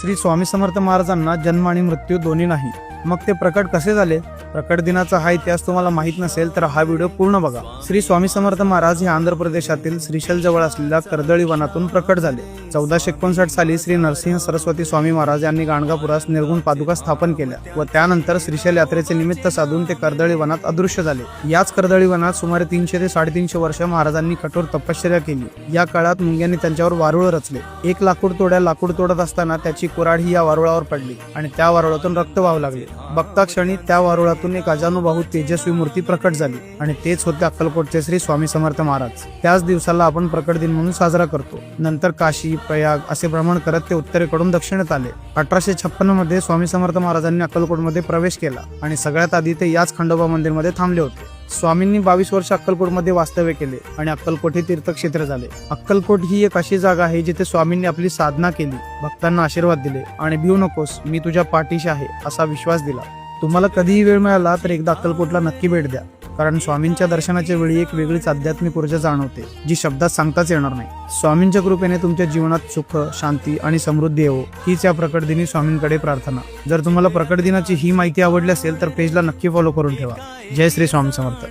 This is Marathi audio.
श्री स्वामी समर्थ महाराजांना जन्म आणि मृत्यू दोन्ही नाही, मग ते प्रकट कसे झाले? प्रकट दिनाचा हा इतिहास तुम्हाला माहित नसेल तर हा व्हिडिओ पूर्ण बघा. श्री स्वामी समर्थ महाराज हे आंध्र प्रदेशातील श्रीशैल जवळ असलेल्या कर्दळी वनातून प्रकट झाले. 1459 साली श्री नरसिंह सरस्वती स्वामी महाराज यांनी गाणगापुरास निर्गुण पादुका स्थापन केल्या व त्यानंतर श्रीशैल यात्रेचे निमित्त साधून ते कर्दळी वनात अदृश्य झाले. याच कर्दळी वनात सुमारे 300 ते 350 वर्ष महाराजांनी कठोर तपश्चर्या केली. या काळात मुंग्यांनी त्यांच्यावर वारुळ रचले. एक लाकूड तोडत असताना त्याची कुऱ्हाड ही या वारुळावर पडली आणि त्या वारुळातून रक्त वाहू लागले. बघता क्षणी त्या वारुळातून एक अजानुबाहू तेजस्वी मूर्ती प्रकट झाली आणि तेच होते अक्कलकोटचे श्री स्वामी समर्थ महाराज. त्याच दिवसाला आपण प्रकट दिन म्हणून साजरा करतो. नंतर काशी, प्रयाग असे भ्रमण करत ते उत्तरेकडून दक्षिणेत आले. 1856 मध्ये स्वामी समर्थ महाराजांनी अक्कलकोटमध्ये प्रवेश केला आणि सगळ्यात आधी ते याच खंडोबा मंदिरमध्ये थांबले होते. स्वामींनी 22 वर्ष अक्कलकोटमध्ये वास्तव्य केले आणि अक्कलकोट हे तीर्थक्षेत्र झाले. अक्कलकोट ही एक अशी जागा आहे जिथे स्वामींनी आपली साधना केली, भक्तांना आशीर्वाद दिले आणि भिवू नकोस, मी तुझ्या पाठीशी आहे असा विश्वास दिला. तुम्हाला कधीही वेळ मिळाला तर एकदा अक्कलकोटला नक्की भेट द्या, कारण स्वामींच्या दर्शनाच्या वेळी एक वेगळीच आध्यात्मिक ऊर्जा जाणवते जी शब्दात सांगताच येणार नाही. स्वामींच्या कृपेने तुमच्या जीवनात सुख, शांती आणि समृद्धी येवो हीच या प्रकट दिनी स्वामींकडे प्रार्थना. जर तुम्हाला प्रकट दिनाची ही माहिती आवडली असेल तर पेजला नक्की फॉलो करून ठेवा. जय श्री स्वामी समर्थ.